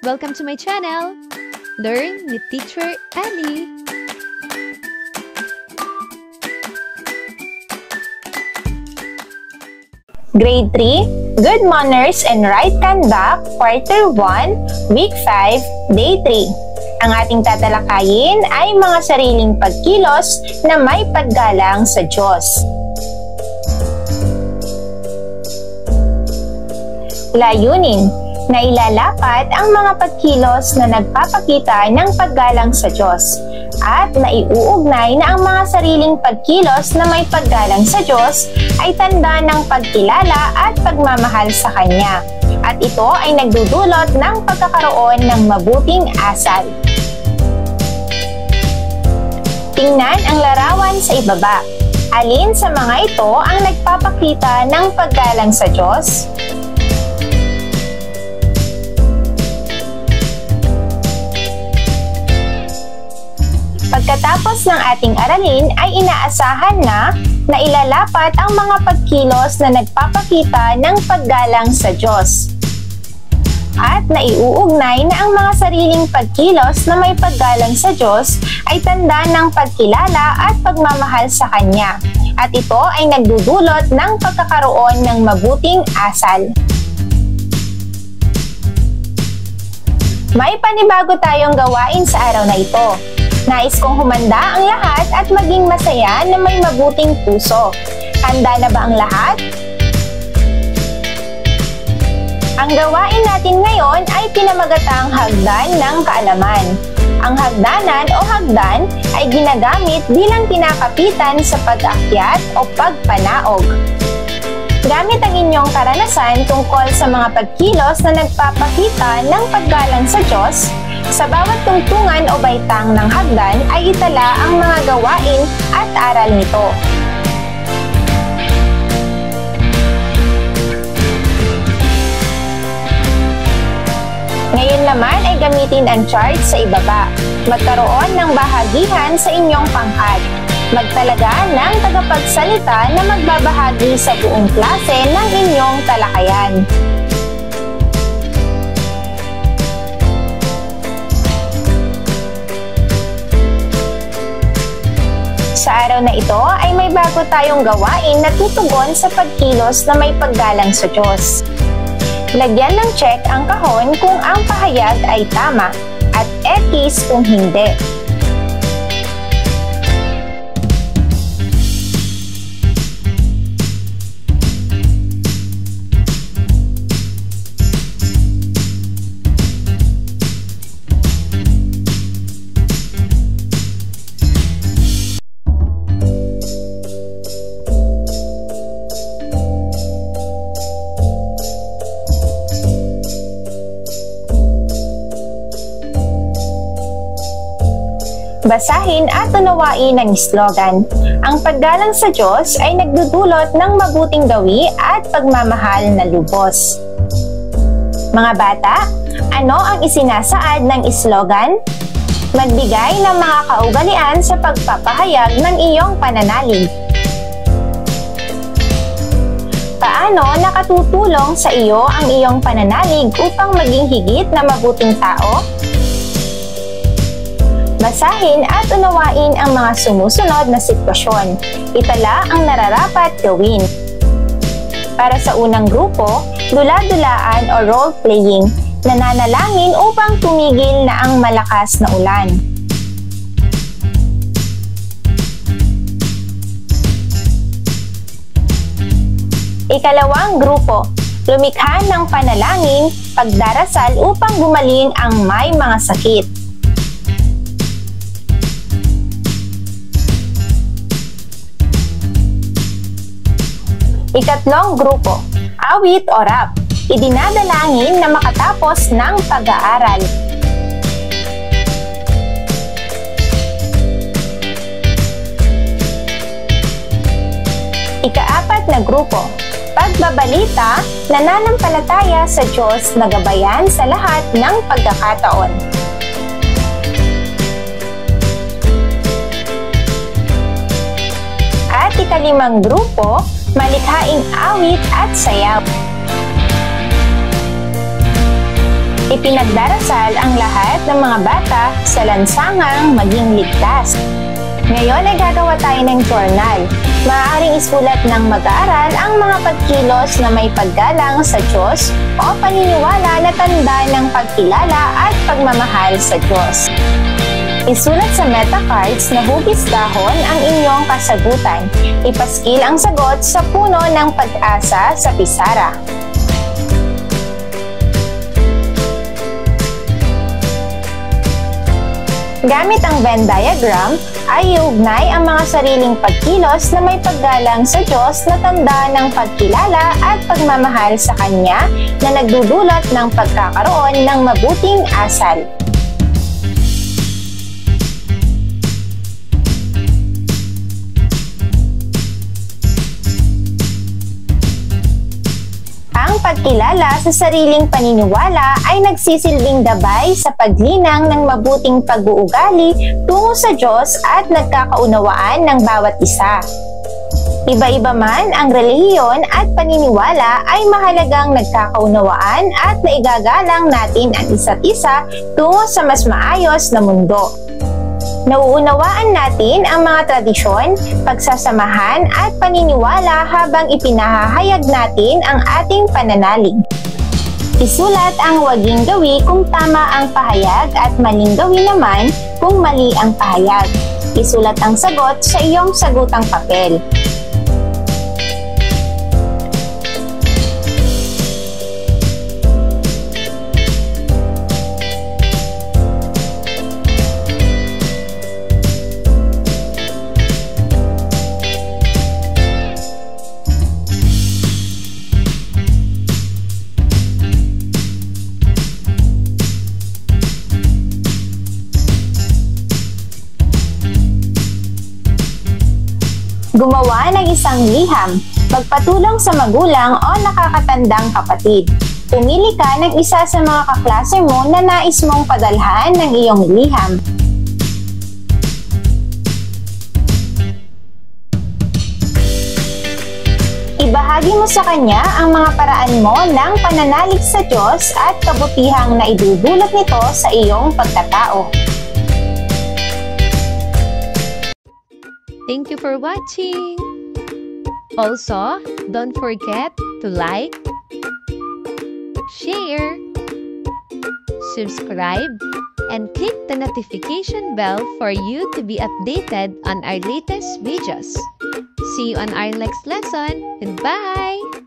Welcome to my channel! Learn with Teacher Annie! Grade 3, Good Manners and Right Conduct, Quarter 1, Week 5, Day 3. Ang ating tatalakayin ay mga sariling pagkilos na may paggalang sa Diyos. Layunin, na ilalapat ang mga pagkilos na nagpapakita ng paggalang sa Diyos at naiuugnay na ang mga sariling pagkilos na may paggalang sa Diyos ay tanda ng pagkilala at pagmamahal sa Kanya at ito ay nagdudulot ng pagkakaroon ng mabuting asal. Tingnan ang larawan sa ibaba. Alin sa mga ito ang nagpapakita ng paggalang sa Diyos? Pagkatapos ng ating aralin ay inaasahan na ilalapat ang mga pagkilos na nagpapakita ng paggalang sa Diyos. At naiuugnay na ang mga sariling pagkilos na may paggalang sa Diyos ay tanda ng pagkilala at pagmamahal sa Kanya. At ito ay nagdudulot ng pagkakaroon ng mabuting asal. May panibago tayong gawain sa araw na ito. Nais kong humanda ang lahat at maging masaya na may mabuting puso. Handa na ba ang lahat? Ang gawain natin ngayon ay pinamagatang hagdan ng kaalaman. Ang hagdanan o hagdan ay ginagamit bilang kinakapitan sa pag-akyat o pagpanaog. Gamit ang inyong karanasan tungkol sa mga pagkilos na nagpapakita ng paggalang sa Diyos, sa bawat tungtungan o baitang ng hagdan ay itala ang mga gawain at aral nito. Ngayon naman ay gamitin ang chart sa ibaba. Magkaroon ng bahagihan sa inyong pangkat. Magtalaga ng tagapagsalita na magbabahagi sa buong klase ng inyong talakayan. Sa araw na ito ay may bago tayong gawain na tutugon sa pagkilos na may paggalang sa Diyos. Lagyan ng check ang kahon kung ang pahayag ay tama at X kung hindi. Basahin at unawain ang slogan. Ang paggalang sa Diyos ay nagdudulot ng mabuting gawi at pagmamahal na lubos. Mga bata, ano ang isinasaad ng slogan? Magbigay ng mga kaugalian sa pagpapahayag ng iyong pananalig. Paano nakatutulong sa iyo ang iyong pananalig upang maging higit na mabuting tao? Basahin at unawain ang mga sumusunod na sitwasyon. Itala ang nararapat gawin. Para sa unang grupo, dula-dulaan o role-playing, nananalangin upang tumigil na ang malakas na ulan. Ikalawang grupo, lumikha ng panalangin, pagdarasal upang gumaling ang may mga sakit. Ikatlong grupo, awit o rap, idinadalangin na makatapos ng pag-aaral. Ikaapat na grupo, pagbabalita, nananampalataya sa Diyos na gabayan sa lahat ng pagkakataon. At ikalimang grupo, malikhaing awit at sayaw. Ipinagdarasal ang lahat ng mga bata sa lansangang maging ligtas. Ngayon ay gagawa tayo ng journal. Maaaring isulat ng mag-aaral ang mga pagkilos na may paggalang sa Diyos o paniniwala na tanda ng pagkilala at pagmamahal sa Diyos. Isulat sa meta cards na hugis dahon ang inyong kasagutan. Ipaskil ang sagot sa puno ng pag-asa sa pisara. Gamit ang Venn diagram, ay iugnay ang mga sariling pagkilos na may paggalang sa Diyos na tanda ng pagkilala at pagmamahal sa Kanya na nagdudulot ng pagkakaroon ng mabuting asal. Ang pagkilala sa sariling paniniwala ay nagsisilbing gabay sa paglinang ng mabuting pag-uugali tungo sa Diyos at nagkakaunawaan ng bawat isa. Iba-iba man ang relihiyon at paniniwala ay mahalagang nagkakaunawaan at naigagalang natin ang isa't isa tungo sa mas maayos na mundo. Nauunawaan natin ang mga tradisyon, pagsasamahan at paniniwala habang ipinahahayag natin ang ating pananalig. Isulat ang waging gawi kung tama ang pahayag at maling gawi naman kung mali ang pahayag. Isulat ang sagot sa iyong sagutang papel. Gumawa ng isang liham. Magpatulong sa magulang o nakakatandang kapatid. Pumili ka ng isa sa mga kaklase mo na nais mong padalhan ng iyong liham. Ibahagi mo sa kanya ang mga paraan mo ng pananalig sa Diyos at kabutihang na idudulot nito sa iyong pagkatao. Thank you for watching! Also, don't forget to like, share, subscribe, and click the notification bell for you to be updated on our latest videos. See you on our next lesson. Goodbye!